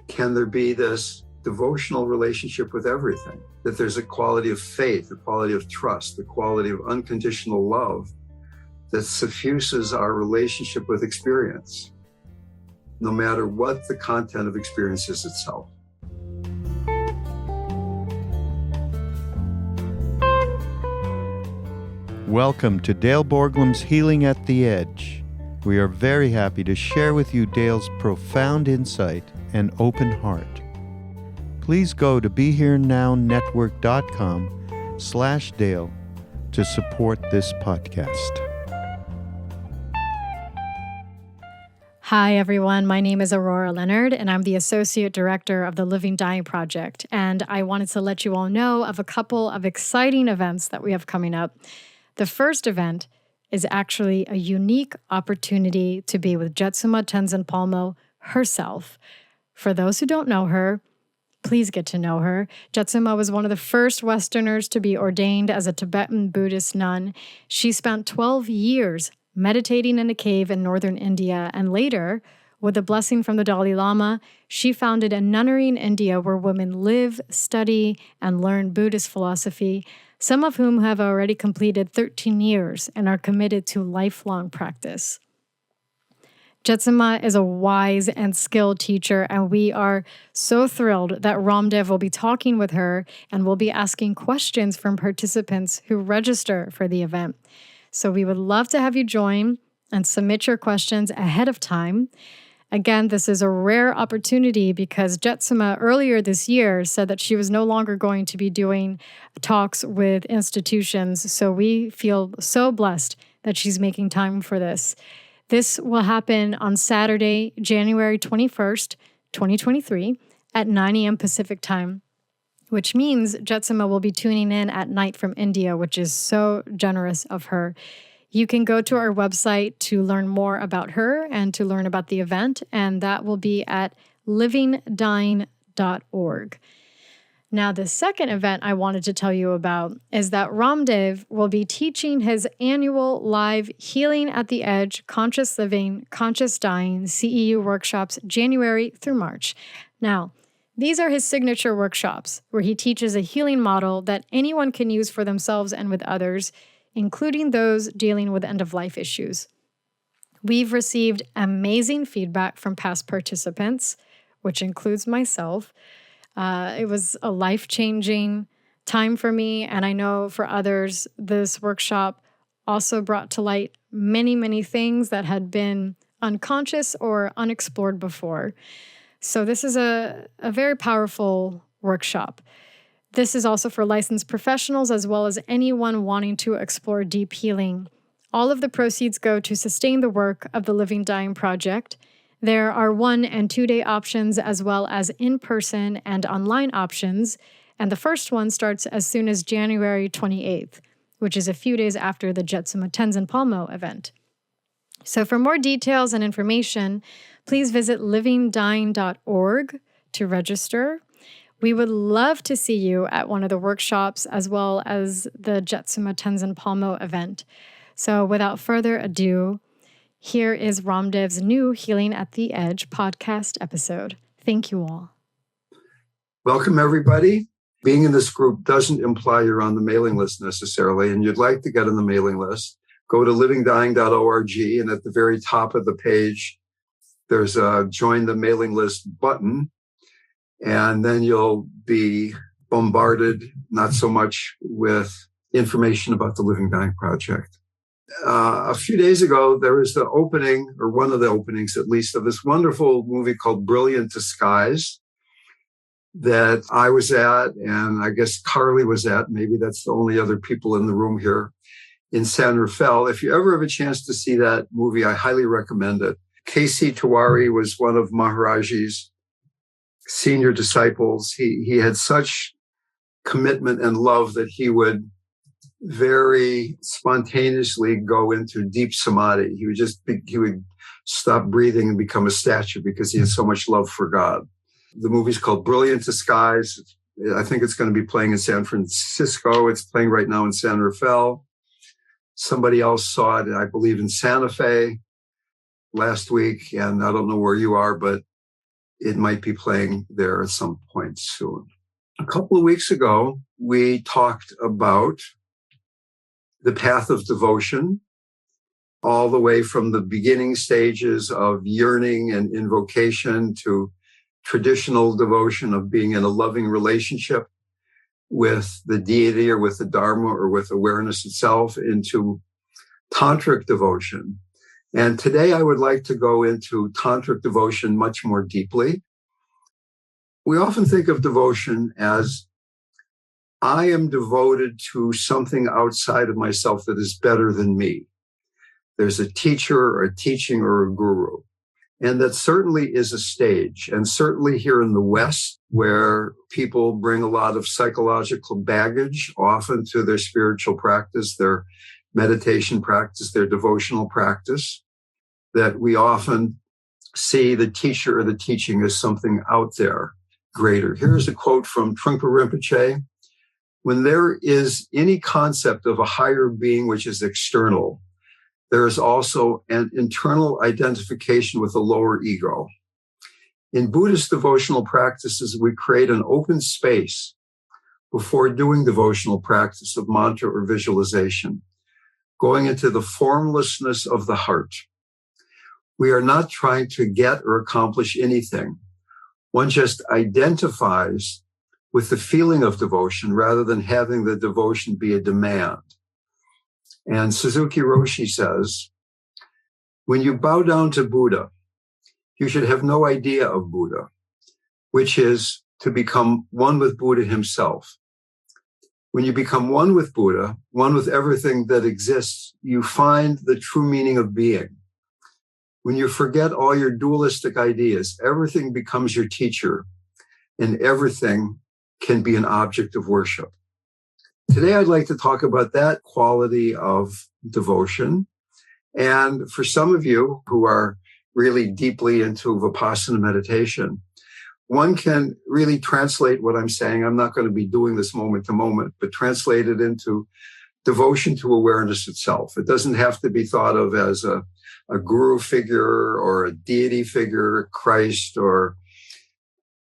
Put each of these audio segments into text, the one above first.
can there be this devotional relationship with everything? That there's a quality of faith, a quality of trust, a quality of unconditional love that suffuses our relationship with experience, no matter what the content of experience is itself. Welcome to Dale Borglum's Healing at the Edge. We are very happy to share with you Dale's profound insight and open heart. Please go to BeHereNowNetwork.com/Dale to support this podcast. Hi, everyone. My name is Aurora Leonard, and I'm the Associate Director of the Living Dying Project. And I wanted to let you all know of a couple of exciting events that we have coming up. The first event is actually a unique opportunity to be with Jetsuma Tenzin Palmo herself. For those who don't know her, please get to know her. Jetsuma was one of the first Westerners to be ordained as a Tibetan Buddhist nun. She spent 12 years meditating in a cave in northern India, and later, with a blessing from the Dalai Lama, she founded a nunnery in India where women live, study, and learn Buddhist philosophy, some of whom have already completed 13 years and are committed to lifelong practice. Jetsuma is a wise and skilled teacher, and we are so thrilled that RamDev will be talking with her and will be asking questions from participants who register for the event. So we would love to have you join and submit your questions ahead of time. Again, this is a rare opportunity because Jetsuma earlier this year said that she was no longer going to be doing talks with institutions. So we feel so blessed that she's making time for this. This will happen on Saturday, January 21st, 2023 at 9 a.m. Pacific time, which means Jetsuma will be tuning in at night from India, which is so generous of her. You can go to our website to learn more about her and to learn about the event, and that will be at livingdying.org. Now, the second event I wanted to tell you about is that RamDev will be teaching his annual live Healing at the Edge, Conscious Living, Conscious Dying CEU workshops January through March. Now, these are his signature workshops where he teaches a healing model that anyone can use for themselves and with others, including those dealing with end-of-life issues. We've received amazing feedback from past participants, which includes myself. It was a life-changing time for me, and I know for others, this workshop also brought to light many, many things that had been unconscious or unexplored before. So this is a very powerful workshop. This is also for licensed professionals as well as anyone wanting to explore deep healing. All of the proceeds go to sustain the work of the Living Dying Project. There are 1- and 2-day options as well as in-person and online options, and the first one starts as soon as January 28th, which is a few days after the Jetsuma Tenzin Palmo event. So for more details and information, please visit livingdying.org to register. We would love to see you at one of the workshops as well as the Jetsuma Tenzin Palmo event. So without further ado, here is RamDev's new Healing at the Edge podcast episode. Thank you all. Welcome, everybody. Being in this group doesn't imply you're on the mailing list necessarily, and you'd like to get on the mailing list. Go to livingdying.org, and at the very top of the page, there's a Join the Mailing List button. And then you'll be bombarded, not so much with information about the Living Dying Project. A few days ago, there was the opening, or one of the openings at least, of this wonderful movie called Brilliant Disguise that I was at, and I guess Carly was at. Maybe that's the only other people in the room here in San Rafael. If you ever have a chance to see that movie, I highly recommend it. K.C. Tiwari was one of Maharaji's senior disciples. He had such commitment and love that he would very spontaneously go into deep samadhi. He would stop breathing and become a statue because he had so much love for God. The movie's called Brilliant Disguise. I think it's going to be playing in San Francisco. It's playing right now in San Rafael. Somebody else saw it, I believe, in Santa Fe last week. And I don't know where you are, but it might be playing there at some point soon. A couple of weeks ago, we talked about the path of devotion, all the way from the beginning stages of yearning and invocation to traditional devotion of being in a loving relationship with the deity or with the Dharma or with awareness itself, into tantric devotion. And today I would like to go into tantric devotion much more deeply. We often think of devotion as I am devoted to something outside of myself that is better than me. There's a teacher or a teaching or a guru. And that certainly is a stage. And certainly here in the West, where people bring a lot of psychological baggage often to their spiritual practice, their meditation practice, their devotional practice, that we often see the teacher or the teaching as something out there greater. Here's a quote from Trungpa Rinpoche. When there is any concept of a higher being which is external, there is also an internal identification with a lower ego. In Buddhist devotional practices, we create an open space before doing devotional practice of mantra or visualization, going into the formlessness of the heart. We are not trying to get or accomplish anything. One just identifies with the feeling of devotion rather than having the devotion be a demand. And Suzuki Roshi says, when you bow down to Buddha, you should have no idea of Buddha, which is to become one with Buddha himself. When you become one with Buddha, one with everything that exists, you find the true meaning of being. When you forget all your dualistic ideas, everything becomes your teacher, and everything can be an object of worship. Today, I'd like to talk about that quality of devotion. And for some of you who are really deeply into Vipassana meditation, one can really translate what I'm saying. I'm not going to be doing this moment to moment, but translate it into devotion to awareness itself. It doesn't have to be thought of as a guru figure or a deity figure, Christ or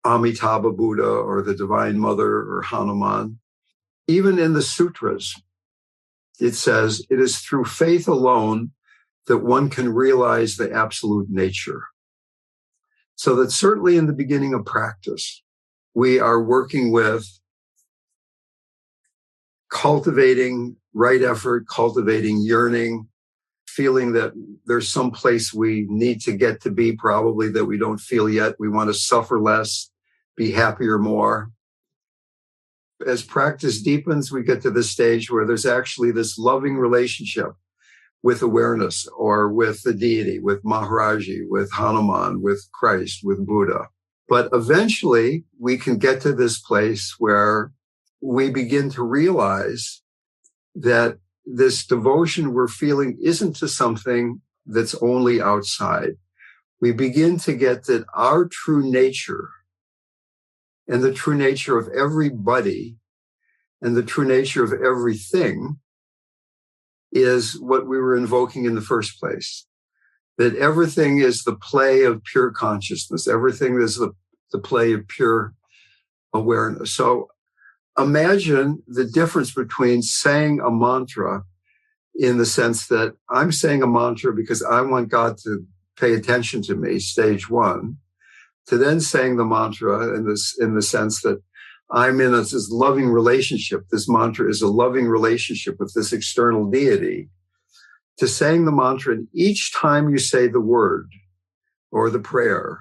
Amitabha Buddha or the Divine Mother or Hanuman. Even in the sutras, it says it is through faith alone that one can realize the absolute nature. So that certainly in the beginning of practice, we are working with cultivating right effort, cultivating yearning, feeling that there's some place we need to get to be, probably that we don't feel yet. We want to suffer less, be happier more. As practice deepens, we get to this stage where there's actually this loving relationship with awareness or with the deity, with Maharaji, with Hanuman, with Christ, with Buddha. But eventually we can get to this place where we begin to realize that this devotion we're feeling isn't to something that's only outside. We begin to get that our true nature and the true nature of everybody and the true nature of everything is what we were invoking in the first place. That everything is the play of pure consciousness. Everything is the play of pure awareness. So imagine the difference between saying a mantra in the sense that I'm saying a mantra because I want God to pay attention to me, stage one, to then saying the mantra in the sense that I'm in this loving relationship. This mantra is a loving relationship with this external deity. To saying the mantra, and each time you say the word or the prayer,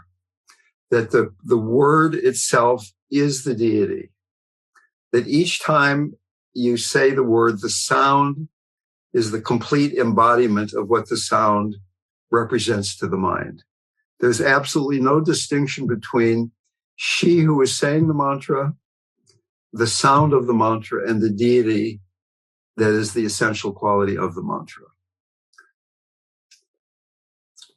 that the word itself is the deity. That each time you say the word, the sound is the complete embodiment of what the sound represents to the mind. There's absolutely no distinction between she who is saying the mantra, the sound of the mantra, and the deity that is the essential quality of the mantra.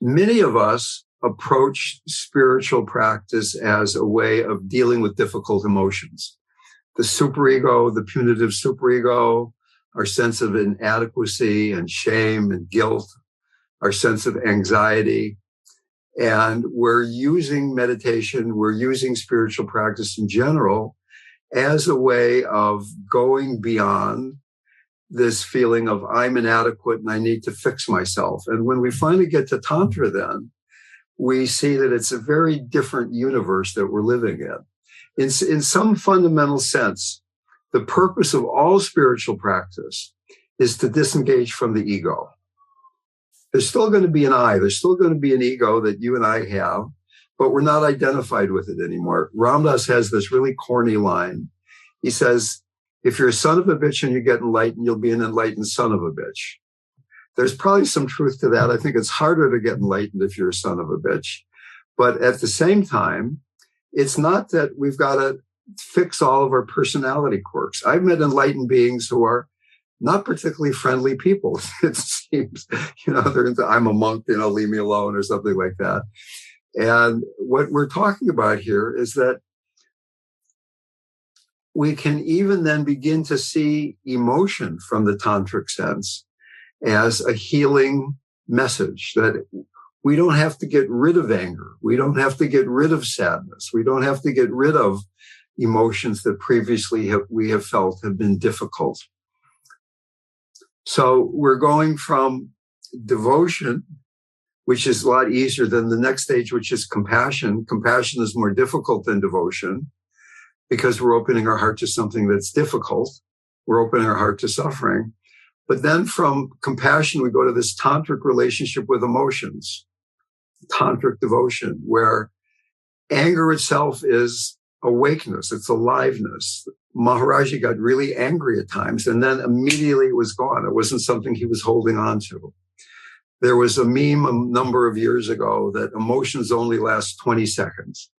Many of us approach spiritual practice as a way of dealing with difficult emotions. The superego, the punitive superego, our sense of inadequacy and shame and guilt, our sense of anxiety. And we're using meditation, we're using spiritual practice in general as a way of going beyond this feeling of I'm inadequate and I need to fix myself. And when we finally get to Tantra, then we see that it's a very different universe that we're living in. In some fundamental sense, the purpose of all spiritual practice is to disengage from the ego. There's still going to be an I, there's still going to be an ego that you and I have, but we're not identified with it anymore. Ramdas has this really corny line. He says, if you're a son of a bitch and you get enlightened, you'll be an enlightened son of a bitch. There's probably some truth to that. I think it's harder to get enlightened if you're a son of a bitch. But at the same time, it's not that we've got to fix all of our personality quirks. I've met enlightened beings who are not particularly friendly people. It seems, they're into, I'm a monk, leave me alone or something like that. And what we're talking about here is that we can even then begin to see emotion from the tantric sense as a healing message, that we don't have to get rid of anger. We don't have to get rid of sadness. We don't have to get rid of emotions that previously we have felt have been difficult. So we're going from devotion, which is a lot easier than the next stage, which is compassion. Compassion is more difficult than devotion because we're opening our heart to something that's difficult. We're opening our heart to suffering. But then from compassion, we go to this tantric relationship with emotions, tantric devotion, where anger itself is awakeness, it's aliveness. Maharaji got really angry at times, and then immediately it was gone. It wasn't something he was holding on to. There was a meme a number of years ago that emotions only last 20 seconds.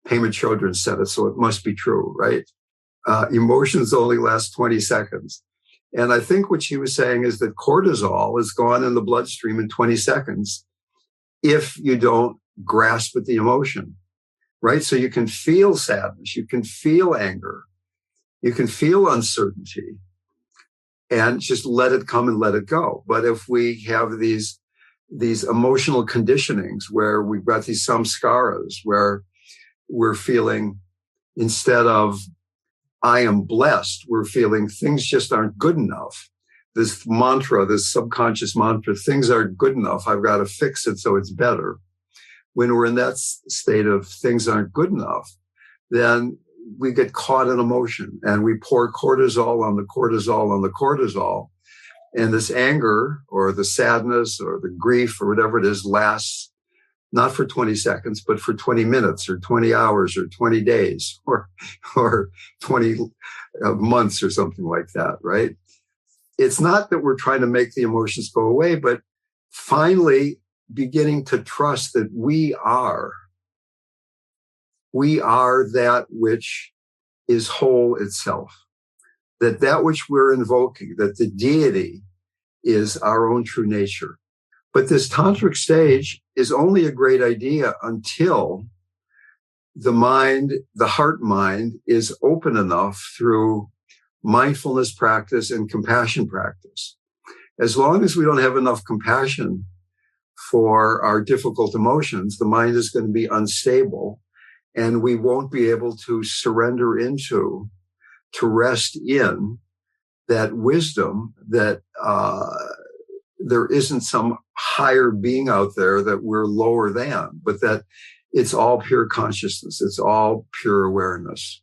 Pema Chodron said it, so it must be true, right? Emotions only last 20 seconds. And I think what she was saying is that cortisol is gone in the bloodstream in 20 seconds if you don't grasp at the emotion, right? So you can feel sadness, you can feel anger, you can feel uncertainty, and just let it come and let it go. But if we have these emotional conditionings where we've got these samskaras, where we're feeling, instead of I am blessed, we're feeling things just aren't good enough. This mantra, this subconscious mantra, things aren't good enough. I've got to fix it so it's better. When we're in that state of things aren't good enough, then we get caught in emotion and we pour cortisol on the cortisol on the cortisol. And this anger or the sadness or the grief or whatever it is lasts not for 20 seconds, but for 20 minutes or 20 hours or 20 days or 20 months or something like that, right? It's not that we're trying to make the emotions go away, but finally beginning to trust that we are that which is whole itself, that which we're invoking, that the deity is our own true nature. But this tantric stage is only a great idea until the mind, the heart mind, is open enough through mindfulness practice and compassion practice. As long as we don't have enough compassion for our difficult emotions, the mind is going to be unstable and we won't be able to surrender into, to rest in that wisdom that there isn't some higher being out there that we're lower than, but that it's all pure consciousness. It's all pure awareness.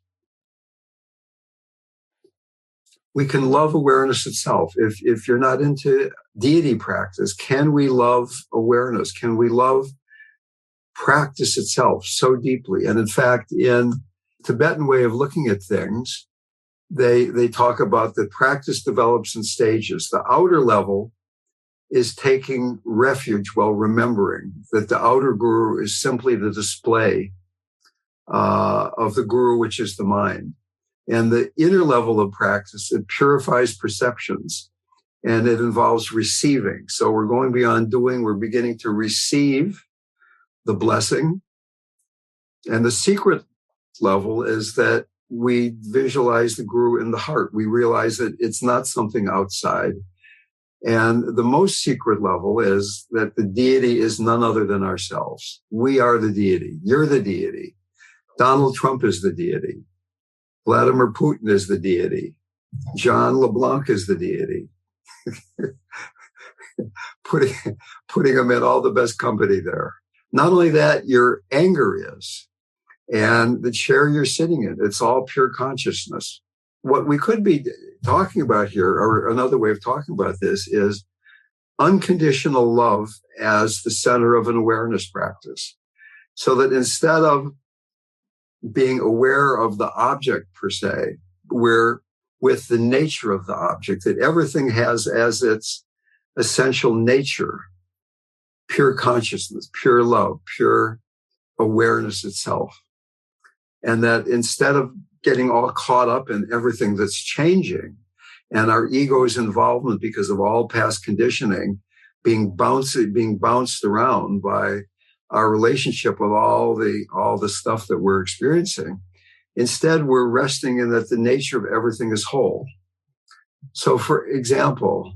We can love awareness itself. If you're not into deity practice, can we love awareness? Can we love practice itself so deeply? And in fact, in Tibetan way of looking at things, they talk about that practice develops in stages. The outer level is taking refuge while remembering that the outer guru is simply the display of the guru, which is the mind. And the inner level of practice, it purifies perceptions and it involves receiving. So we're going beyond doing, we're beginning to receive the blessing. And the secret level is that we visualize the guru in the heart. We realize that it's not something outside. And the most secret level is that the deity is none other than ourselves. We are the deity. You're the deity. Donald Trump is the deity. Vladimir Putin is the deity. John LeBlanc is the deity. putting them in all the best company there. Not only that, your anger is, and the chair you're sitting in, it's all pure consciousness. What we could be talking about here, or another way of talking about this, is unconditional love as the center of an awareness practice. So that instead of being aware of the object per se, we're with the nature of the object, that everything has as its essential nature pure consciousness, pure love, pure awareness itself. And that instead of getting all caught up in everything that's changing and our ego's involvement because of all past conditioning being bounced around by our relationship with all the stuff that we're experiencing, instead we're resting in that the nature of everything is whole. So for example,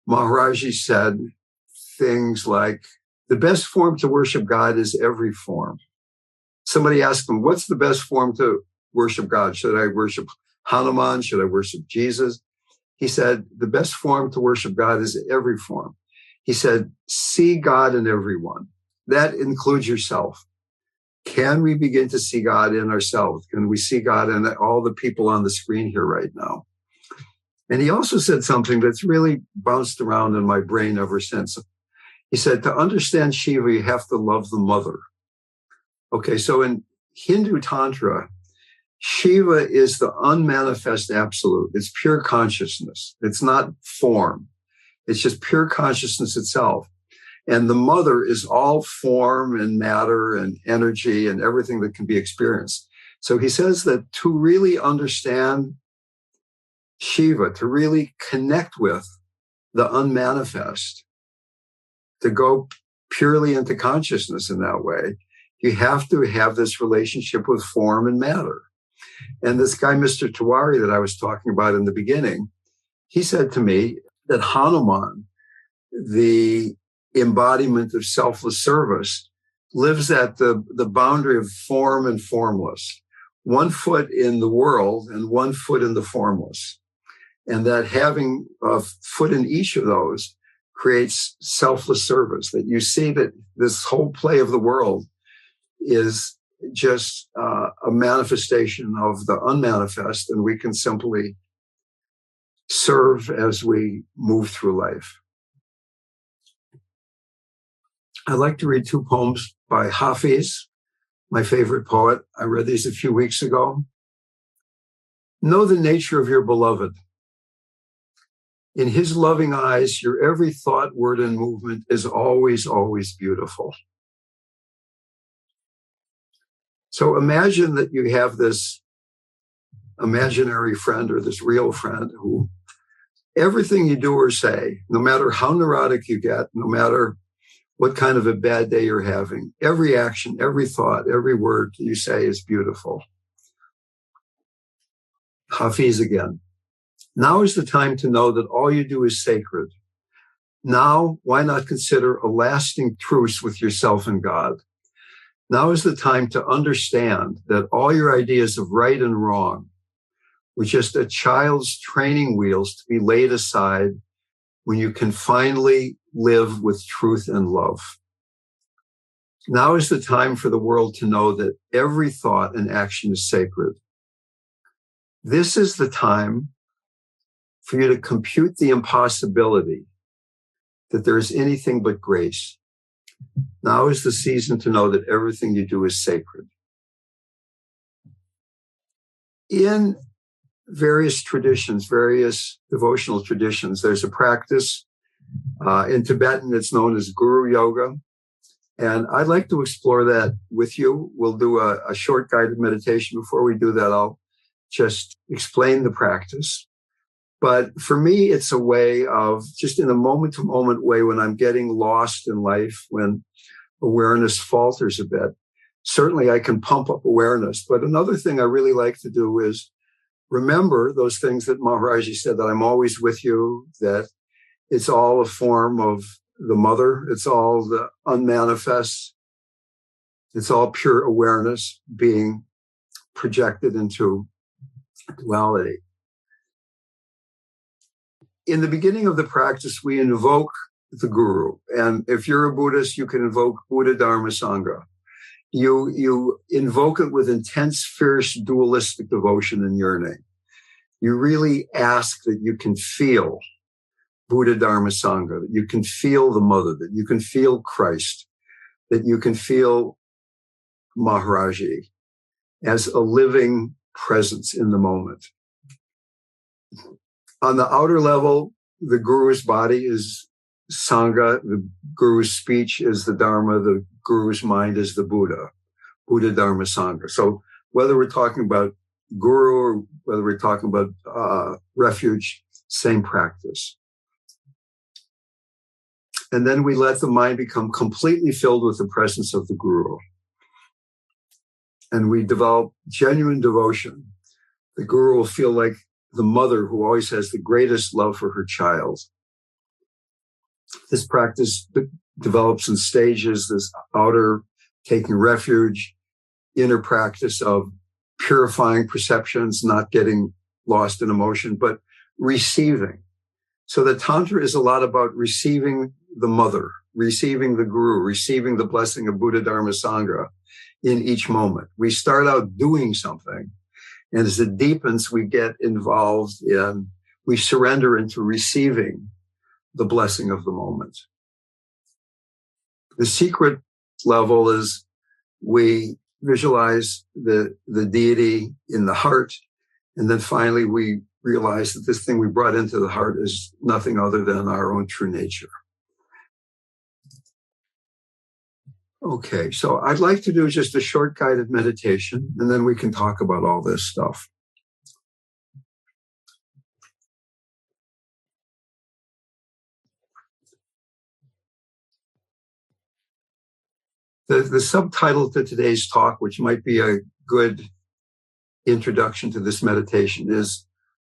Maharaji said things like, the best form to worship God is every form. Somebody asked him, what's the best form to worship God? Should I worship Hanuman? Should I worship Jesus? He said, the best form to worship God is every form. He said, see God in everyone. That includes yourself. Can we begin to see God in ourselves? Can we see God in all the people on the screen here right now? And he also said something that's really bounced around in my brain ever since. He said, to understand Shiva, you have to love the mother. Okay, so in Hindu Tantra, Shiva is the unmanifest absolute. It's pure consciousness. It's not form. It's just pure consciousness itself. And the mother is all form and matter and energy and everything that can be experienced. So he says that to really understand Shiva, to really connect with the unmanifest, to go purely into consciousness in that way, you have to have this relationship with form and matter. And this guy, Mr. Tiwari, that I was talking about in the beginning, he said to me that Hanuman, the embodiment of selfless service, lives at the boundary of form and formless, 1 foot in the world and 1 foot in the formless. And that having a foot in each of those creates selfless service, that you see that this whole play of the world is just a manifestation of the unmanifest, and we can simply serve as we move through life. I'd like to read 2 poems by Hafiz, my favorite poet. I read these a few weeks ago. Know the nature of your beloved. In his loving eyes, your every thought, word, and movement is always, always beautiful. So imagine that you have this imaginary friend or this real friend who everything you do or say, no matter how neurotic you get, no matter what kind of a bad day you're having, every action, every thought, every word you say is beautiful. Hafiz again. Now is the time to know that all you do is sacred. Now, why not consider a lasting truce with yourself and God? Now is the time to understand that all your ideas of right and wrong were just a child's training wheels to be laid aside when you can finally live with truth and love. Now is the time for the world to know that every thought and action is sacred. This is the time for you to compute the impossibility that there is anything but grace. Now is the season to know that everything you do is sacred. In various traditions, various devotional traditions, there's a practice. In Tibetan, it's known as Guru Yoga. And I'd like to explore that with you. We'll do a short guided meditation. Before we do that, I'll just explain the practice. But for me, it's a way of just in a moment-to-moment way when I'm getting lost in life, when awareness falters a bit. Certainly, I can pump up awareness. But another thing I really like to do is remember those things that Maharaji said, that I'm always with you, that It's all a form of the mother. It's all the unmanifest. It's all pure awareness being projected into duality. In the beginning of the practice, we invoke the guru. And if you're a Buddhist, you can invoke Buddha, Dharma, Sangha. You invoke it with intense, fierce, dualistic devotion and yearning. You really ask that you can feel Buddha, Dharma, Sangha, that you can feel the mother, that you can feel Christ, that you can feel Maharaji as a living presence in the moment. On the outer level, the guru's body is Sangha, the guru's speech is the Dharma, the guru's mind is the Buddha, Buddha, Dharma, Sangha. So whether we're talking about guru or whether we're talking about refuge, same practice. And then we let the mind become completely filled with the presence of the guru. And we develop genuine devotion. The guru will feel like the mother who always has the greatest love for her child. This practice develops in stages, this outer taking refuge, inner practice of purifying perceptions, not getting lost in emotion, but receiving. So the Tantra is a lot about receiving the mother, receiving the guru, receiving the blessing of Buddha, Dharma, Sangha in each moment. We start out doing something, and as it deepens, we get involved in, we surrender into receiving the blessing of the moment. The secret level is we visualize the deity in the heart, and then finally we realize that this thing we brought into the heart is nothing other than our own true nature. Okay, so I'd like to do just a short guided meditation, and then we can talk about all this stuff. The subtitle to today's talk, which might be a good introduction to this meditation, is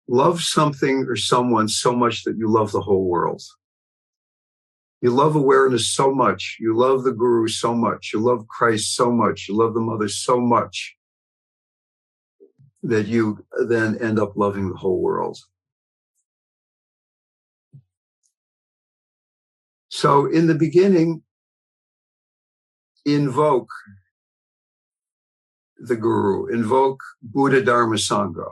love something or someone so much that you love the whole world. You love awareness so much. You love the guru so much. You love Christ so much. You love the mother so much that you then end up loving the whole world. So in the beginning, invoke the guru, invoke Buddha, Dharma, Sangha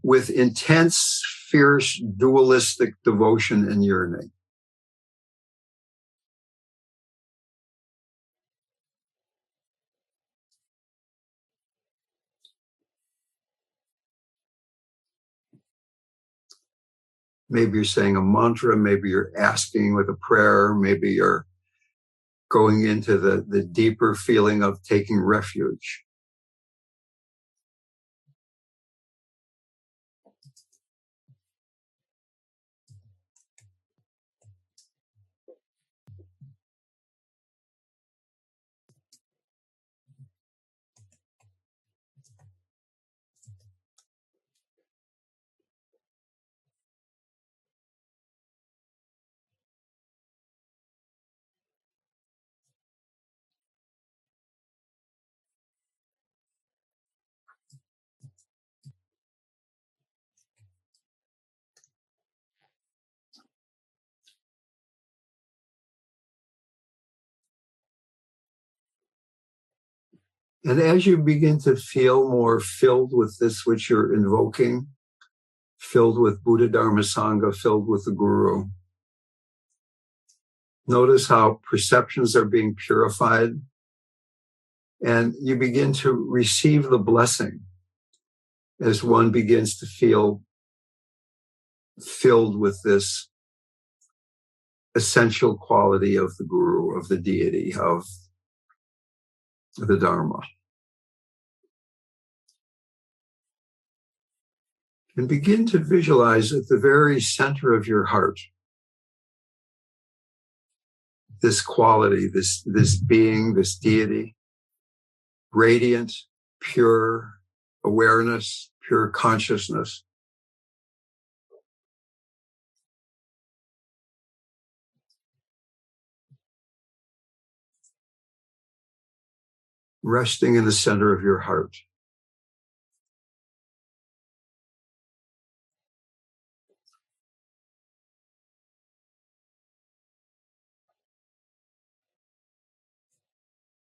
with intense, fierce, dualistic devotion and yearning. Maybe you're saying a mantra, maybe you're asking with a prayer, maybe you're going into the deeper feeling of taking refuge. And as you begin to feel more filled with this which you're invoking, filled with Buddha, Dharma, Sangha, filled with the guru, notice how perceptions are being purified, and you begin to receive the blessing as one begins to feel filled with this essential quality of the guru, of the deity, of the Dharma. And begin to visualize at the very center of your heart this quality, this being, this deity, radiant, pure awareness, pure consciousness. resting in the center of your heart.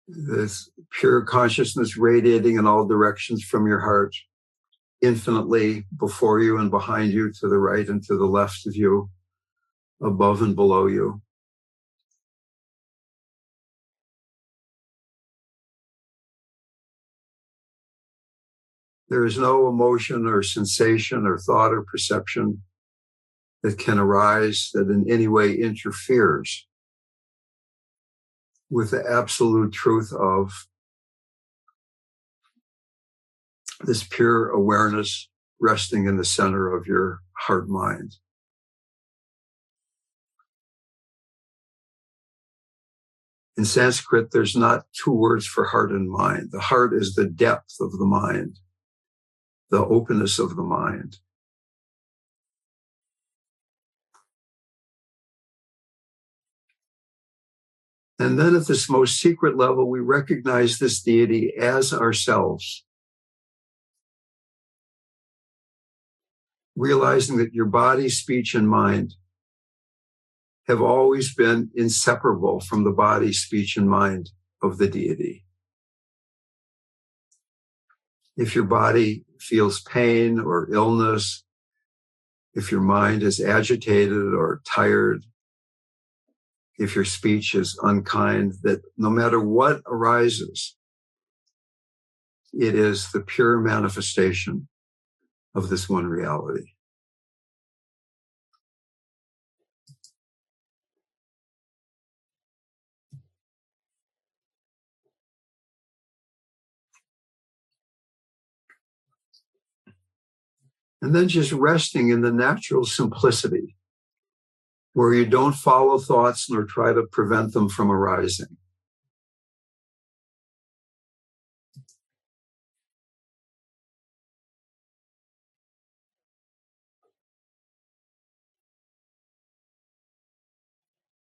This pure consciousness radiating in all directions from your heart, infinitely before you and behind you, to the right and to the left of you, above and below you. There is no emotion or sensation or thought or perception that can arise that in any way interferes with the absolute truth of this pure awareness resting in the center of your heart mind. In Sanskrit, there's not two words for heart and mind. The heart is the depth of the mind, the openness of the mind. And then at this most secret level, we recognize this deity as ourselves, realizing that your body, speech, and mind have always been inseparable from the body, speech, and mind of the deity. If your body feels pain or illness, if your mind is agitated or tired, if your speech is unkind, that no matter what arises, it is the pure manifestation of this one reality. And then just resting in the natural simplicity, where you don't follow thoughts nor try to prevent them from arising.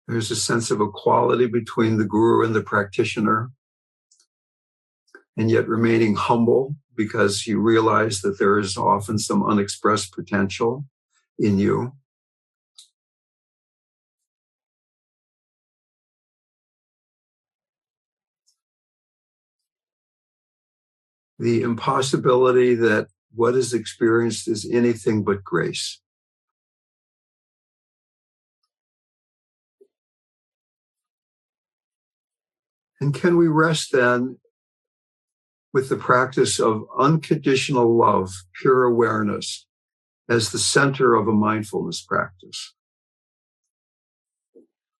There's a sense of equality between the guru and the practitioner, and yet remaining humble because you realize that there is often some unexpressed potential in you. The impossibility that what is experienced is anything but grace. And can we rest then with the practice of unconditional love, pure awareness, as the center of a mindfulness practice?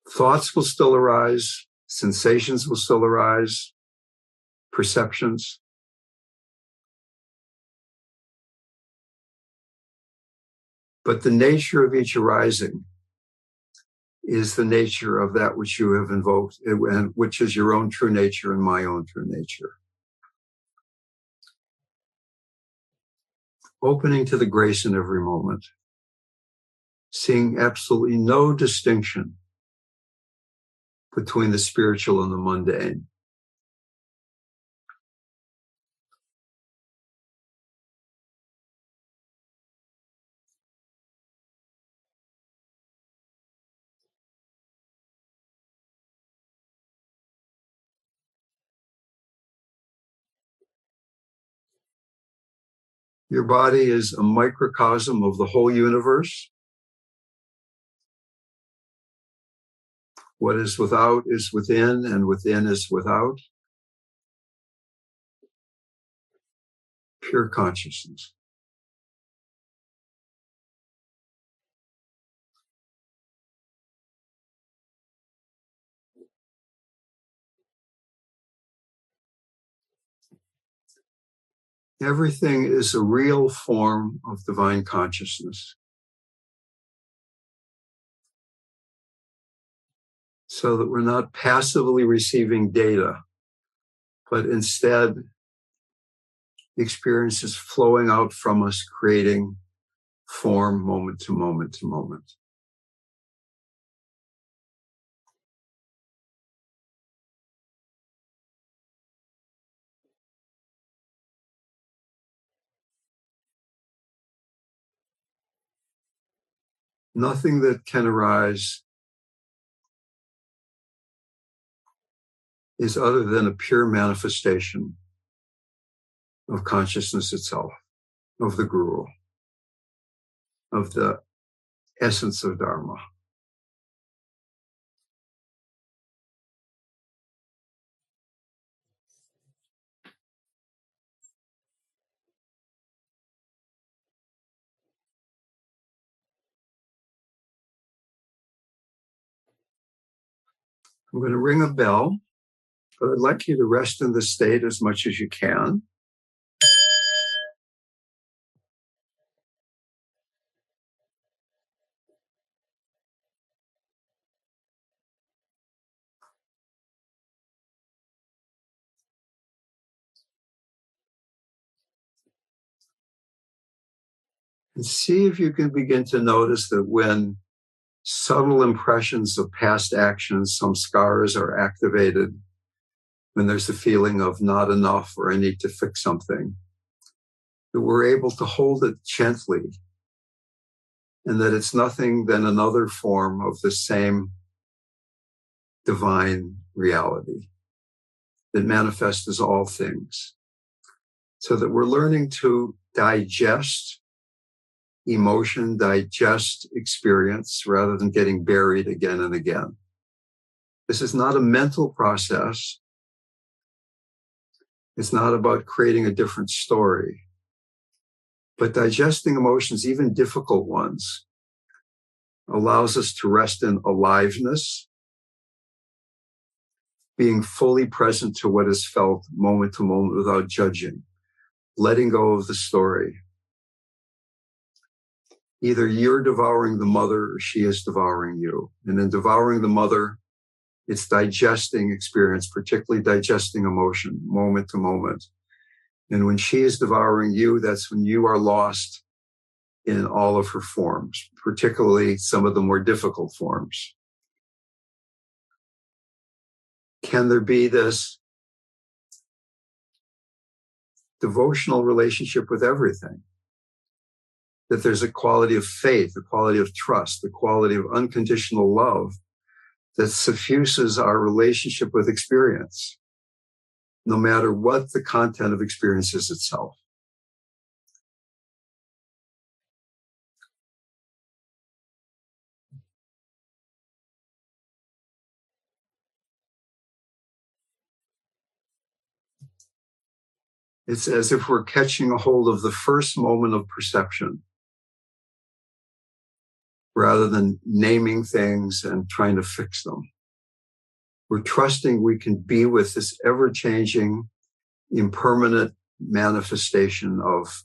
Thoughts will still arise, sensations will still arise, perceptions. But the nature of each arising is the nature of that which you have invoked, and which is your own true nature and my own true nature. Opening to the grace in every moment, seeing absolutely no distinction between the spiritual and the mundane. Your body is a microcosm of the whole universe. What is without is within, and within is without. Pure consciousness. Everything is a real form of divine consciousness. So that we're not passively receiving data, but instead experiences flowing out from us, creating form moment to moment to moment. Nothing that can arise is other than a pure manifestation of consciousness itself, of the Guru, of the essence of Dharma. I'm going to ring a bell, but I'd like you to rest in this state as much as you can. And see if you can begin to notice that when subtle impressions of past actions, some scars are activated, when there's a feeling of not enough or I need to fix something, that we're able to hold it gently, and that it's nothing than another form of the same divine reality that manifests as all things. So that we're learning to digest emotion, digest experience, rather than getting buried again and again. This is not a mental process. It's not about creating a different story. But digesting emotions, even difficult ones, allows us to rest in aliveness, being fully present to what is felt moment to moment without judging, letting go of the story. Either you're devouring the mother or she is devouring you. And in devouring the mother, it's digesting experience, particularly digesting emotion, moment to moment. And when she is devouring you, that's when you are lost in all of her forms, particularly some of the more difficult forms. Can there be this devotional relationship with everything? That there's a quality of faith, a quality of trust, a quality of unconditional love that suffuses our relationship with experience, no matter what the content of experience is itself. It's as if we're catching a hold of the first moment of perception, rather than naming things and trying to fix them. We're trusting we can be with this ever-changing, impermanent manifestation of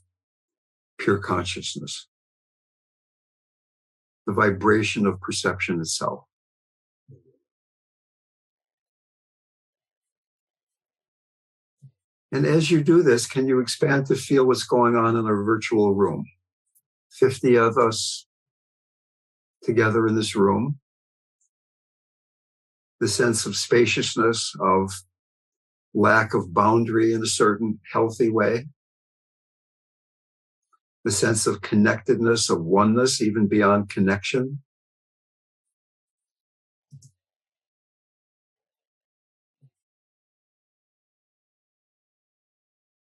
pure consciousness, the vibration of perception itself. And as you do this, can you expand to feel what's going on in a virtual room? 50 of us together in this room. The sense of spaciousness, of lack of boundary in a certain healthy way. The sense of connectedness, of oneness, even beyond connection.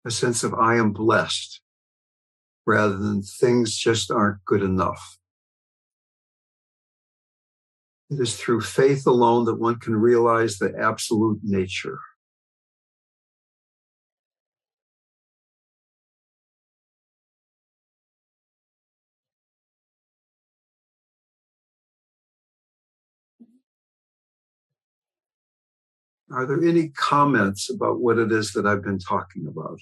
A sense of I am blessed, rather than things just aren't good enough. It is through faith alone that one can realize the absolute nature. Are there any comments about what it is that I've been talking about?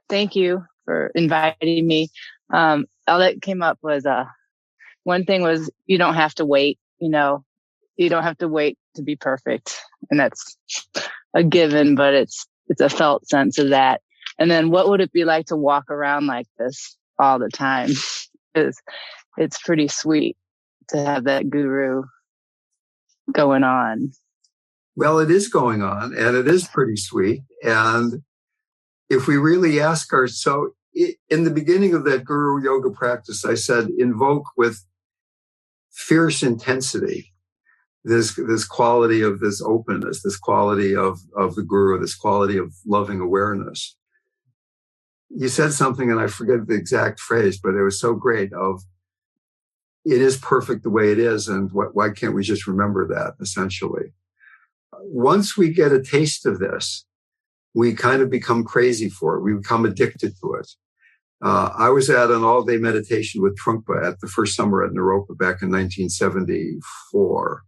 Thank you for inviting me. All that came up was one thing was you don't have to wait, you don't have to wait to be perfect. And that's a given, but it's a felt sense of that. And then what would it be like to walk around like this all the time? It's pretty sweet to have that guru going on. Well, it is going on, and it is pretty sweet. And if we really ask ourselves, in the beginning of that guru yoga practice, I said, invoke with fierce intensity this quality of this openness, this quality of the guru, this quality of loving awareness. You said something, and I forget the exact phrase, but it was so great of, it is perfect the way it is, and why can't we just remember that, essentially? Once we get a taste of this, we kind of become crazy for it. We become addicted to it. I was at an all-day meditation with Trungpa at the first summer at Naropa back in 1974.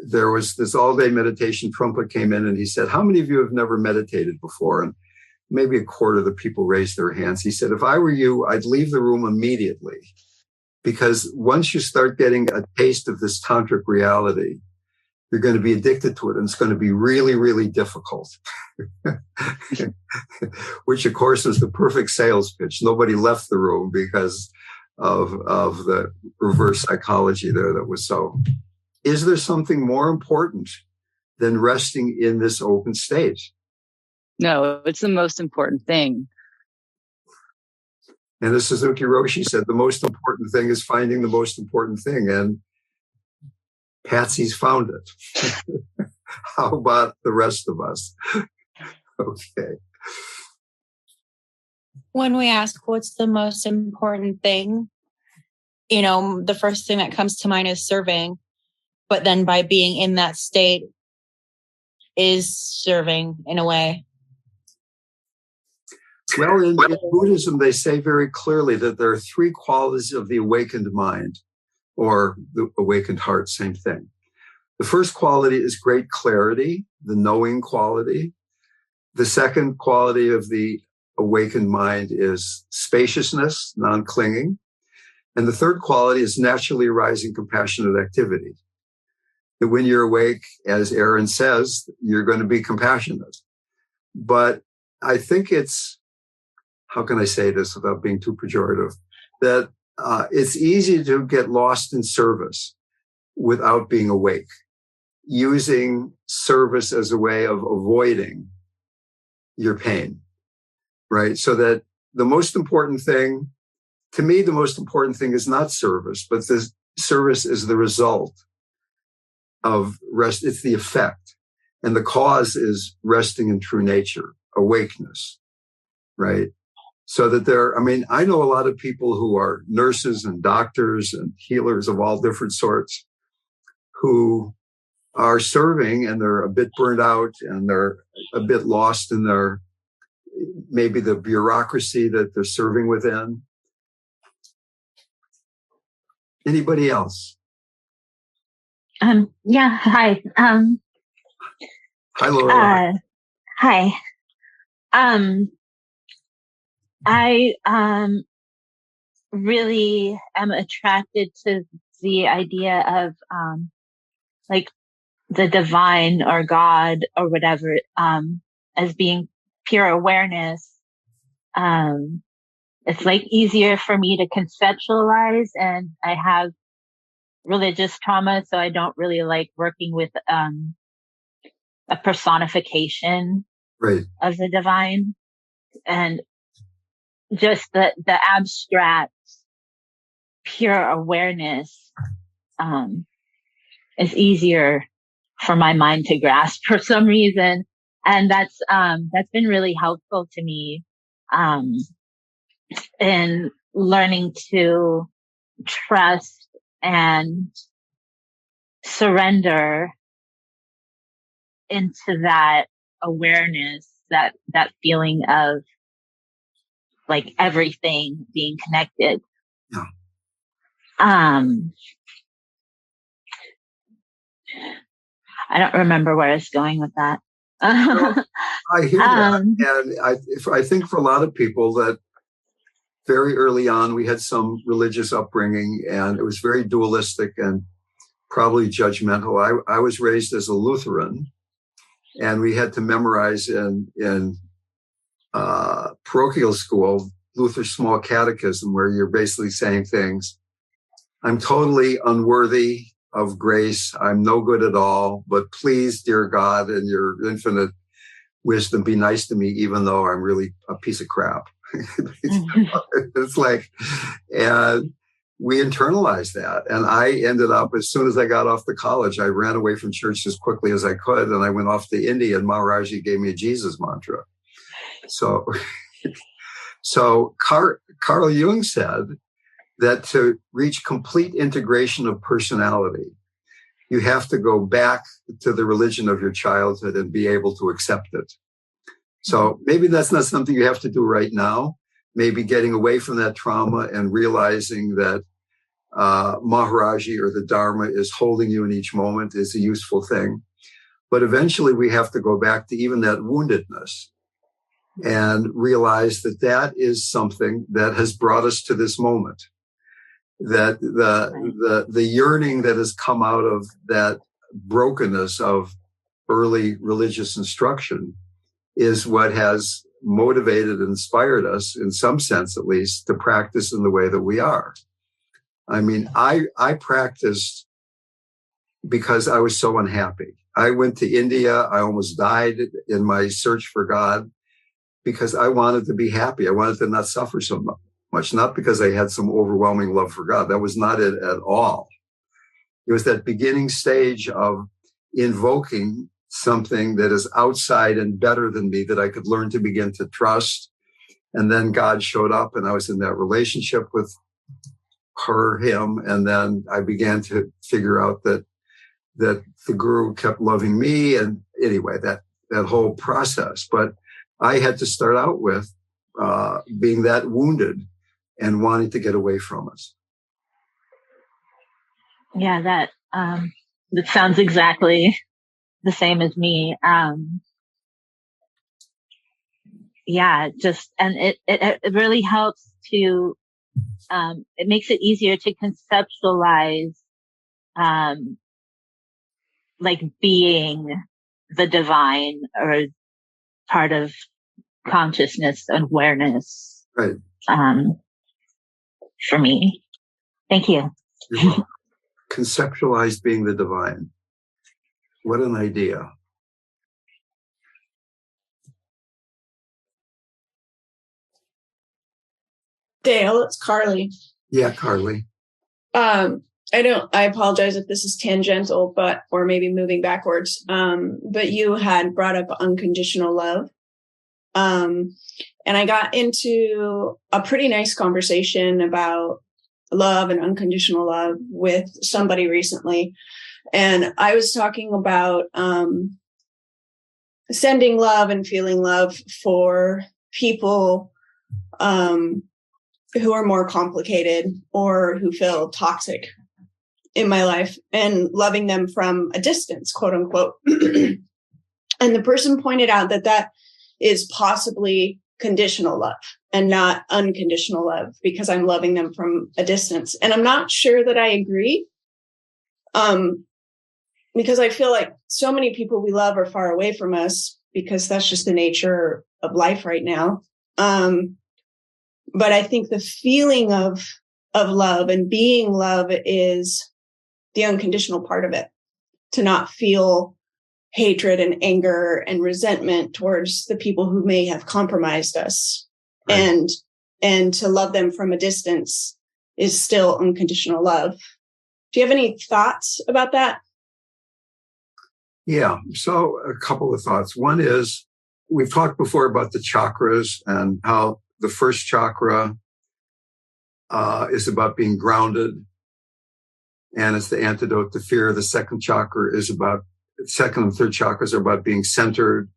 There was this all-day meditation. Trungpa came in and he said, how many of you have never meditated before? And maybe a quarter of the people raised their hands. He said, if I were you, I'd leave the room immediately. Because once you start getting a taste of this tantric reality, you're going to be addicted to it, and it's going to be really, really difficult. Which, of course, is the perfect sales pitch. Nobody left the room because of the reverse psychology there that was so. Is there something more important than resting in this open state? No, it's the most important thing. And as Suzuki Roshi said, the most important thing is finding the most important thing. And Patsy's found it. How about the rest of us? Okay. When we ask what's the most important thing, the first thing that comes to mind is serving. But then by being in that state is serving in a way. Well, in Buddhism, they say very clearly that there are three qualities of the awakened mind or the awakened heart, same thing. The first quality is great clarity, the knowing quality. The second quality of the awakened mind is spaciousness, non-clinging. And the third quality is naturally arising compassionate activity. That when you're awake, as Aaron says, you're going to be compassionate. But I think it's, how can I say this without being too pejorative, that it's easy to get lost in service without being awake, using service as a way of avoiding your pain, right? So that the most important thing, to me, the most important thing is not service, but the service is the result of rest. It's the effect. And the cause is resting in true nature, awakeness, right? So that I know a lot of people who are nurses and doctors and healers of all different sorts who are serving, and they're a bit burned out and they're a bit lost in maybe the bureaucracy that they're serving within. Anybody else? Yeah. Hi. Hi, Laura. Hi. I really am attracted to the idea of like the divine or God or whatever as being pure awareness. It's like easier for me to conceptualize, and I have religious trauma, so I don't really like working with a personification of the divine. And just the abstract pure awareness is easier for my mind to grasp for some reason. And that's been really helpful to me in learning to trust and surrender into that awareness, that feeling of like everything being connected. Yeah. I don't remember where I was going with that. Well, I hear that. And I think for a lot of people that very early on, we had some religious upbringing and it was very dualistic and probably judgmental. I was raised as a Lutheran, and we had to memorize in parochial school, Luther's Small Catechism, where you're basically saying things. I'm totally unworthy of grace. I'm no good at all, but please, dear God, in your infinite wisdom, be nice to me, even though I'm really a piece of crap. It's like, and we internalized that. And I ended up, as soon as I got off to college, I ran away from church as quickly as I could. And I went off to India, and Maharaji gave me a Jesus mantra. So, Carl Jung said that to reach complete integration of personality, you have to go back to the religion of your childhood and be able to accept it. So maybe that's not something you have to do right now. Maybe getting away from that trauma and realizing that Maharaji or the Dharma is holding you in each moment is a useful thing. But eventually we have to go back to even that woundedness and realize that that is something that has brought us to this moment. That the yearning that has come out of that brokenness of early religious instruction is what has motivated and inspired us, in some sense at least, to practice in the way that we are. I mean, I practiced because I was so unhappy. I went to India. I almost died in my search for God because I wanted to be happy. I wanted to not suffer so much, not because I had some overwhelming love for God. That was not it at all. It was that beginning stage of invoking something that is outside and better than me that I could learn to begin to trust. And then God showed up, and I was in that relationship with her, him. And then I began to figure out that the guru kept loving me. And anyway, that whole process. But I had to start out with being that wounded and wanting to get away from it. Yeah, that sounds exactly the same as me. It really helps to, it makes it easier to conceptualize, like being the divine or part of consciousness and awareness. Right. For me. Thank you. You're welcome. Conceptualize being the divine. What an idea. Dale, it's Carly. Yeah, Carly. I apologize if this is tangential, or maybe moving backwards. But you had brought up unconditional love. And I got into a pretty nice conversation about love and unconditional love with somebody recently. And I was talking about sending love and feeling love for people who are more complicated or who feel toxic in my life, and loving them from a distance, quote unquote. And the person pointed out that is possibly conditional love and not unconditional love, because I'm loving them from a distance. And I'm not sure that I agree. Because I feel like so many people we love are far away from us, because that's just the nature of life right now. But I think the feeling of love and being love is the unconditional part of it. To not feel hatred and anger and resentment towards the people who may have compromised us. Right. And to love them from a distance is still unconditional love. Do you have any thoughts about that? Yeah. So a couple of thoughts. One is, we've talked before about the chakras and how the first chakra is about being grounded, and it's the antidote to fear. The second chakra is second and third chakras are about being centered,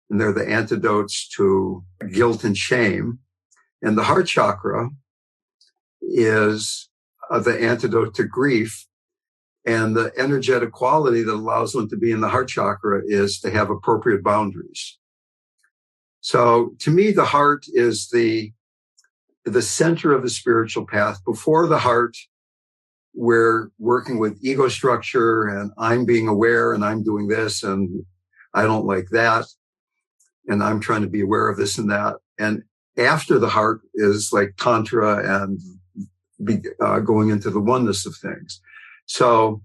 and they're the antidotes to guilt and shame. And the heart chakra is the antidote to grief. And the energetic quality that allows one to be in the heart chakra is to have appropriate boundaries. So to me, the heart is the center of the spiritual path. Before the heart, we're working with ego structure, and I'm being aware, and I'm doing this, and I don't like that, and I'm trying to be aware of this and that. And after the heart is like Tantra and going into the oneness of things. So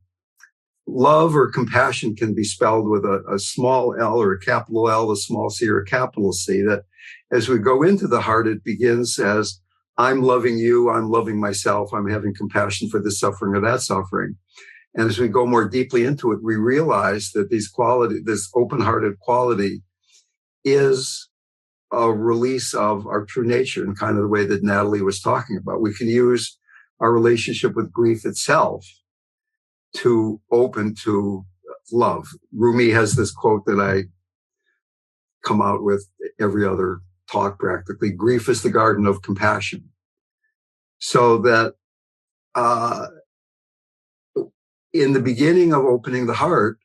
love or compassion can be spelled with a small L or a capital L, a small C or a capital C. as we go into the heart, it begins as I'm loving you, I'm loving myself, I'm having compassion for this suffering or that suffering. And as we go more deeply into it, we realize that this open-hearted quality is a release of our true nature in kind of the way that Natalie was talking about. We can use our relationship with grief itself to open to love. Rumi has this quote that I come out with every other talk practically. Grief is the garden of compassion. So that in the beginning of opening the heart,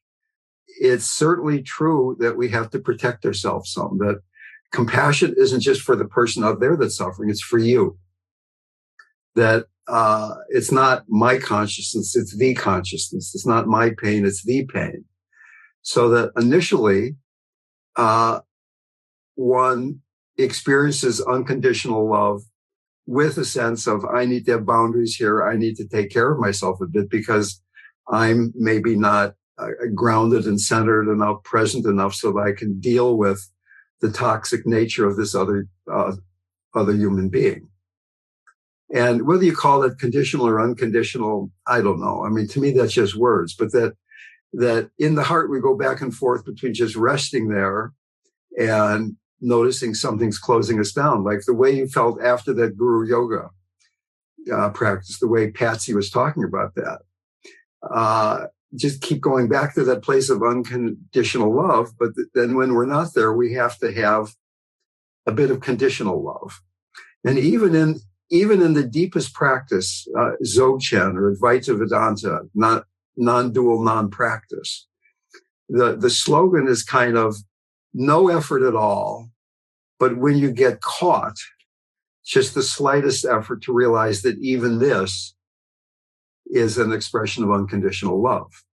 it's certainly true that we have to protect ourselves some, that compassion isn't just for the person out there that's suffering, it's for you. That it's not my consciousness, it's the consciousness. It's not my pain, it's the pain. So that initially, one experiences unconditional love with a sense of, I need to have boundaries here. I need to take care of myself a bit because I'm maybe not grounded and centered enough, present enough so that I can deal with the toxic nature of this other human being. And whether you call it conditional or unconditional, I don't know. I mean, to me, that's just words, but that in the heart, we go back and forth between just resting there and noticing something's closing us down, like the way you felt after that guru yoga practice, the way Patsy was talking about that. Just keep going back to that place of unconditional love. But then when we're not there, we have to have a bit of conditional love. And even in the deepest practice, Dzogchen or Advaita Vedanta, not non-dual, non-practice, the slogan is kind of no effort at all. But when you get caught, just the slightest effort to realize that even this is an expression of unconditional love,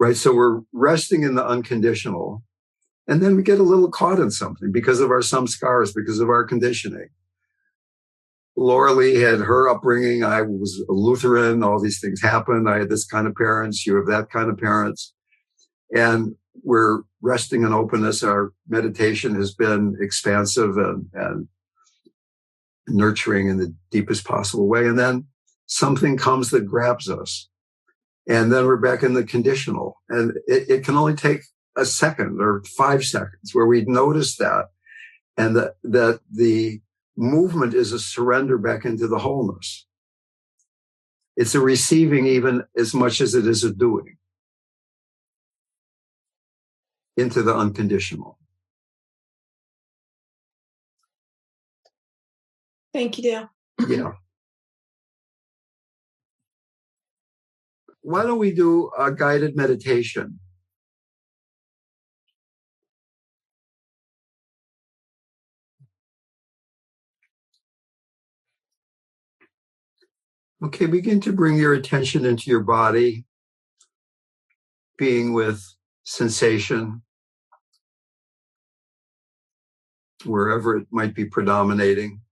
right? So we're resting in the unconditional, and then we get a little caught in something because of our samskaras, because of our conditioning. Laura Lee had her upbringing. I was a Lutheran. All these things happened. I had this kind of parents. You have that kind of parents. And we're resting in openness. Our meditation has been expansive and nurturing in the deepest possible way. And then something comes that grabs us. And then we're back in the conditional. And it can only take a second or 5 seconds where we notice that. And that the movement is a surrender back into the wholeness. It's a receiving even as much as it is a doing into the unconditional. Thank you, Dale. Yeah. Why don't we do a guided meditation? Okay, begin to bring your attention into your body, being with sensation, wherever it might be predominating.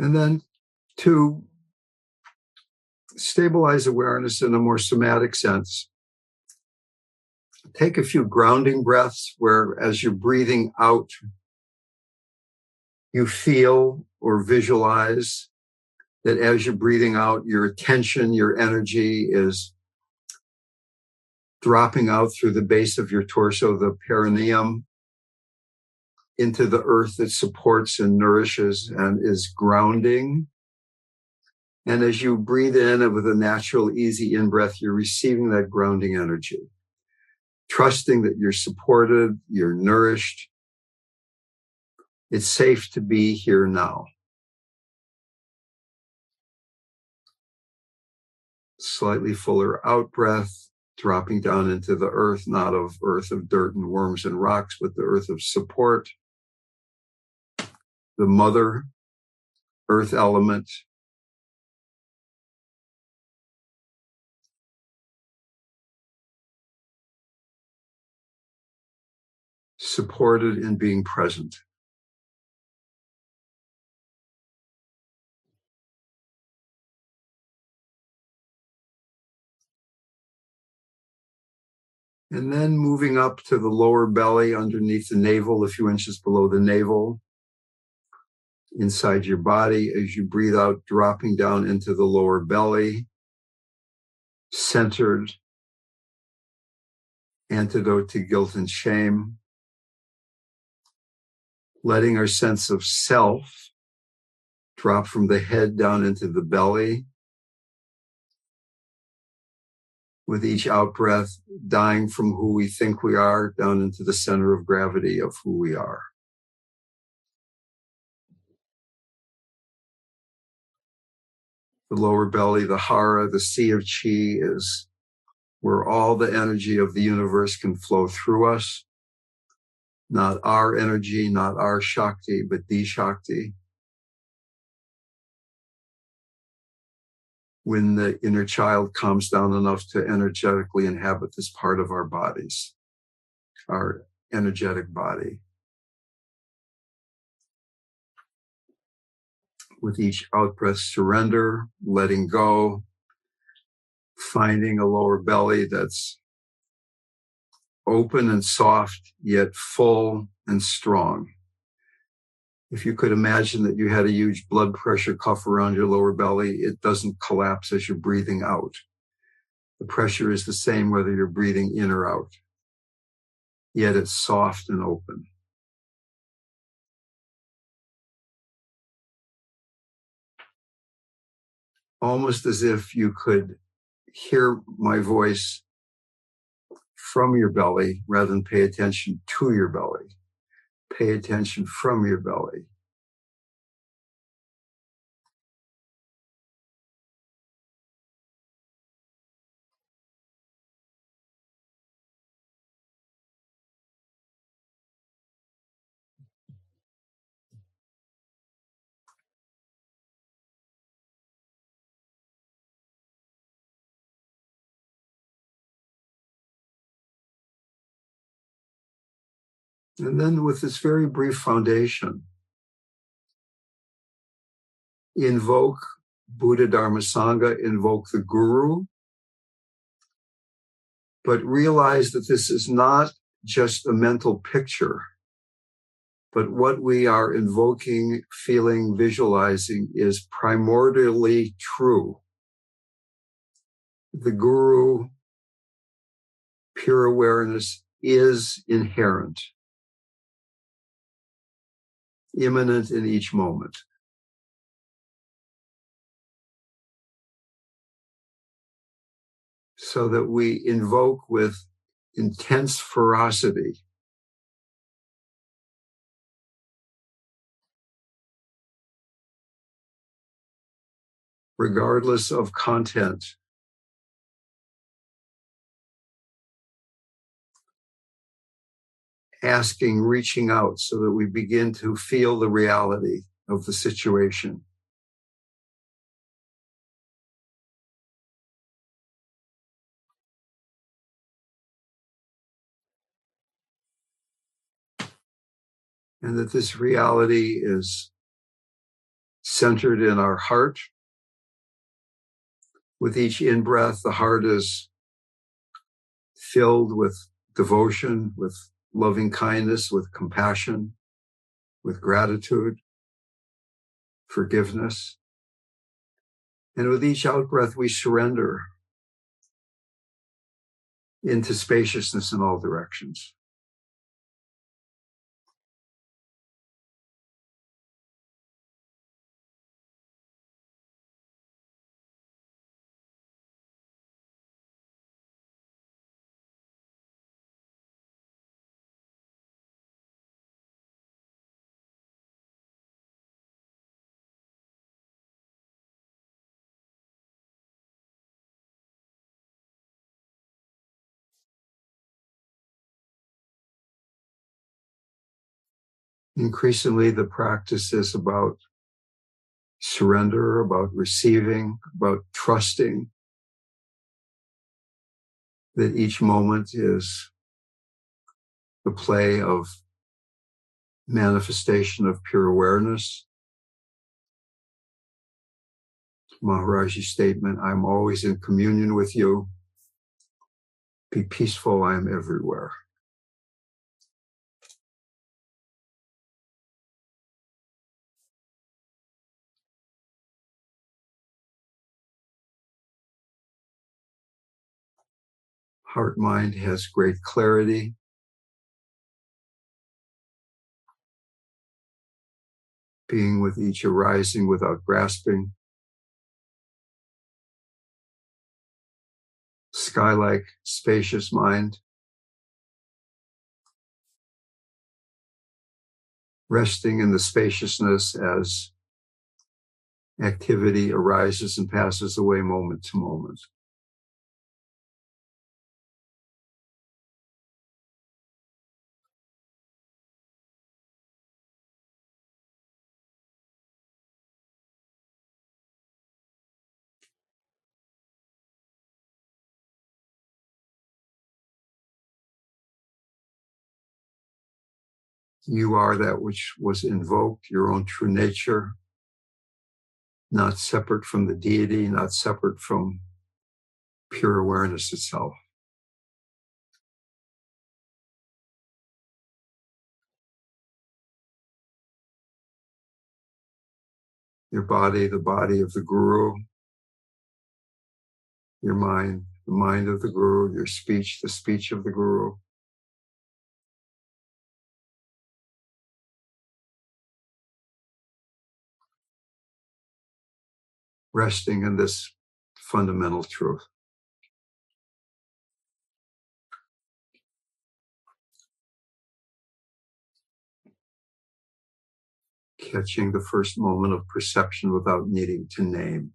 And then to stabilize awareness in a more somatic sense, take a few grounding breaths where as you're breathing out, you feel or visualize that as you're breathing out, your attention, your energy is dropping out through the base of your torso, the perineum, into the earth that supports and nourishes and is grounding. And as you breathe in with a natural, easy in-breath, you're receiving that grounding energy, trusting that you're supported, you're nourished. It's safe to be here now. Slightly fuller out breath, dropping down into the earth, not of earth of dirt and worms and rocks, but the earth of support, the mother earth element. supported in being present. And then moving up to the lower belly, underneath the navel, a few inches below the navel, inside your body as you breathe out, dropping down into the lower belly, centered, antidote to guilt and shame, letting our sense of self drop from the head down into the belly. With each out-breath, dying from who we think we are down into the center of gravity of who we are. The lower belly, the hara, the sea of chi, is where all the energy of the universe can flow through us. Not our energy, not our Shakti, but the Shakti. When the inner child calms down enough to energetically inhabit this part of our bodies, our energetic body. With each out-breath, surrender, letting go, finding a lower belly that's open and soft, yet full and strong. If you could imagine that you had a huge blood pressure cuff around your lower belly, it doesn't collapse as you're breathing out. The pressure is the same whether you're breathing in or out, yet it's soft and open. Almost as if you could hear my voice from your belly rather than pay attention to your belly. Pay attention from your belly. And then with this very brief foundation, invoke Buddha, Dharma, Sangha, invoke the Guru, but realize that this is not just a mental picture, but what we are invoking, feeling, visualizing is primordially true. The Guru, pure awareness, is inherent, immanent in each moment. So that we invoke with intense ferocity, regardless of content. Asking, reaching out so that we begin to feel the reality of the situation. And that this reality is centered in our heart. With each in-breath, the heart is filled with devotion, with loving kindness, with compassion, with gratitude, forgiveness. And with each out-breath, we surrender into spaciousness in all directions. Increasingly, the practice is about surrender, about receiving, about trusting that each moment is the play of manifestation of pure awareness. Maharaji's statement, I'm always in communion with you. Be peaceful, I am everywhere. Heart mind has great clarity. Being with each arising without grasping. Sky-like, spacious mind. Resting in the spaciousness as activity arises and passes away moment to moment. You are that which was invoked, your own true nature, not separate from the deity, not separate from pure awareness itself. Your body, the body of the guru. Your mind, the mind of the guru. Your speech, the speech of the guru. Resting in this fundamental truth. Catching the first moment of perception without needing to name.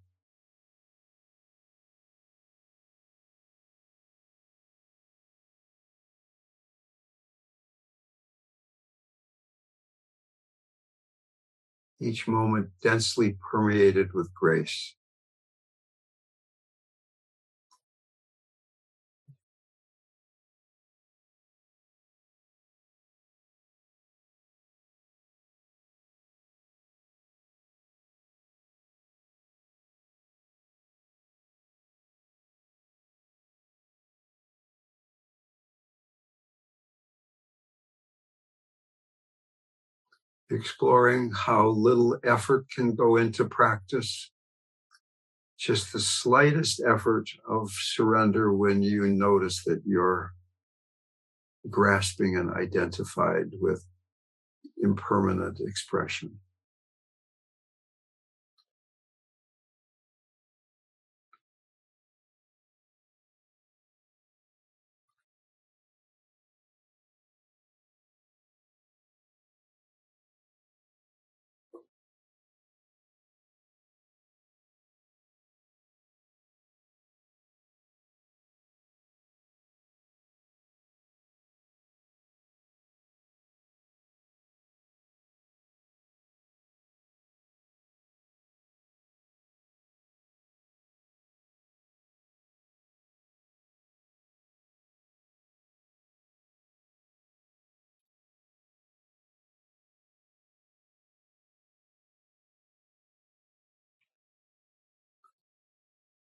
Each moment densely permeated with grace. Exploring how little effort can go into practice. Just the slightest effort of surrender when you notice that you're grasping and identified with impermanent expression.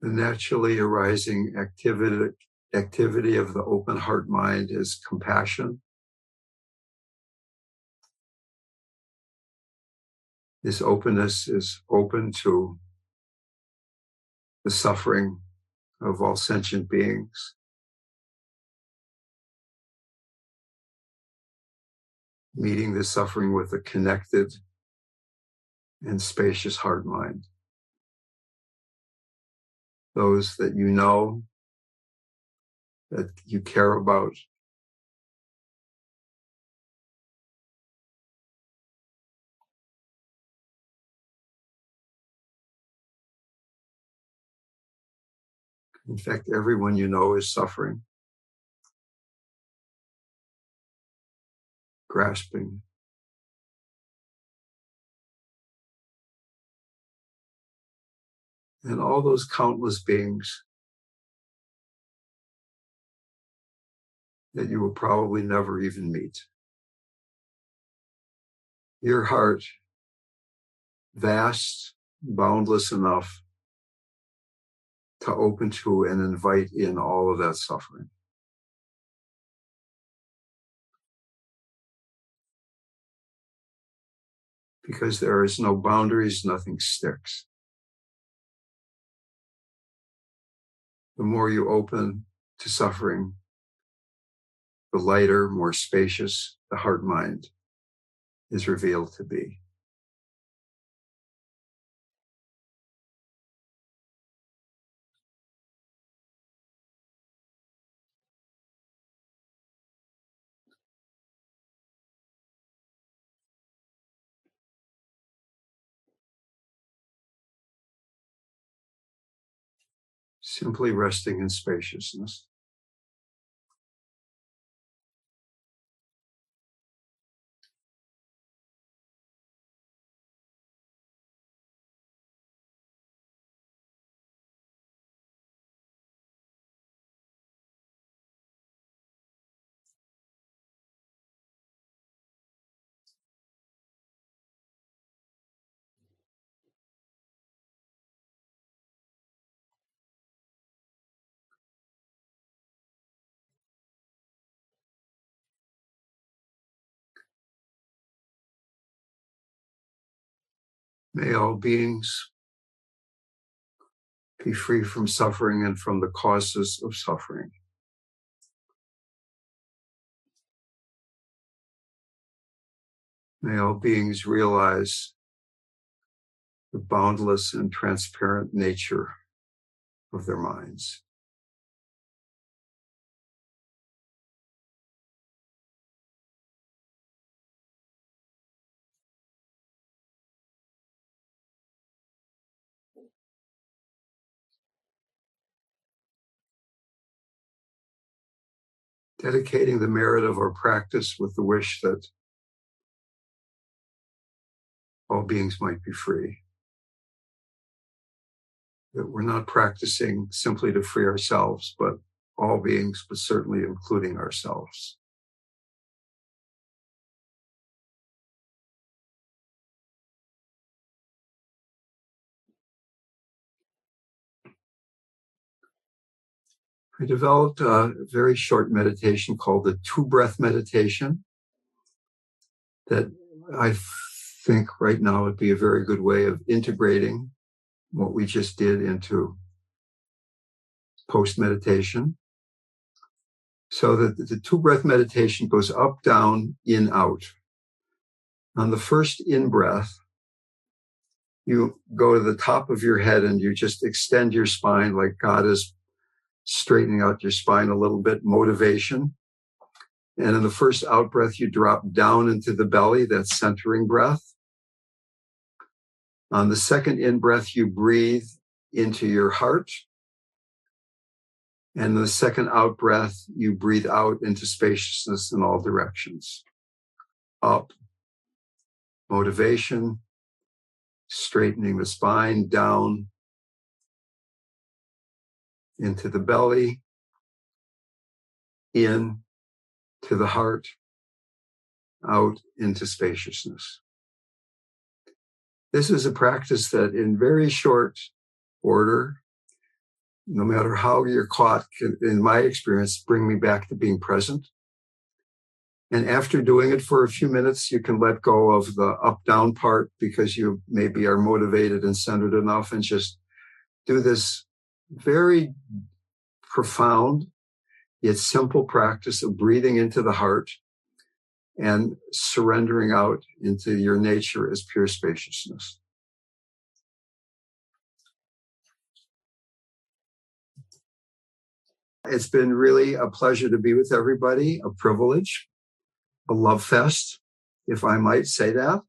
The naturally arising activity of the open heart mind is compassion. This openness is open to the suffering of all sentient beings. Meeting the suffering with a connected and spacious heart mind. Those that you know, that you care about. In fact, everyone you know is suffering, grasping. And all those countless beings that you will probably never even meet. Your heart, vast, boundless enough to open to and invite in all of that suffering. Because there is no boundaries, nothing sticks. The more you open to suffering, the lighter, more spacious the heart mind is revealed to be. Simply resting in spaciousness. May all beings be free from suffering and from the causes of suffering. May all beings realize the boundless and transparent nature of their minds. Dedicating the merit of our practice with the wish that all beings might be free. That we're not practicing simply to free ourselves, but all beings, but certainly including ourselves. I developed a very short meditation called the 2-breath meditation that I think right now would be a very good way of integrating what we just did into post-meditation. So that the 2-breath meditation goes up, down, in, out. On the first in-breath, you go to the top of your head and you just extend your spine like God is straightening out your spine a little bit, motivation. And in the first out breath, you drop down into the belly, that's centering breath. On the second in breath, you breathe into your heart. And the second out breath, you breathe out into spaciousness in all directions. Up, motivation, straightening the spine, down into the belly, in to the heart, out into spaciousness. This is a practice that in very short order, no matter how you're caught, can, in my experience, bring me back to being present. And after doing it for a few minutes, you can let go of the up-down part because you maybe are motivated and centered enough and just do this very profound yet simple practice of breathing into the heart and surrendering out into your nature as pure spaciousness. It's been really a pleasure to be with everybody, a privilege, a love fest, if I might say that.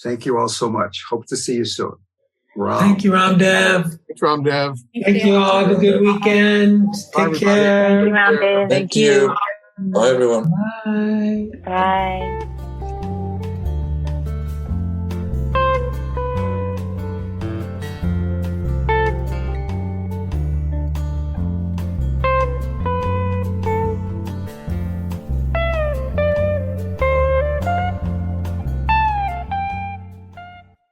Thank you all so much. Hope to see you soon. Ram. Thank you, RamDev. Thanks, RamDev. Thank you all. Have a good weekend. Take care. Thank you. Thank you. Bye, everyone. Bye. Bye.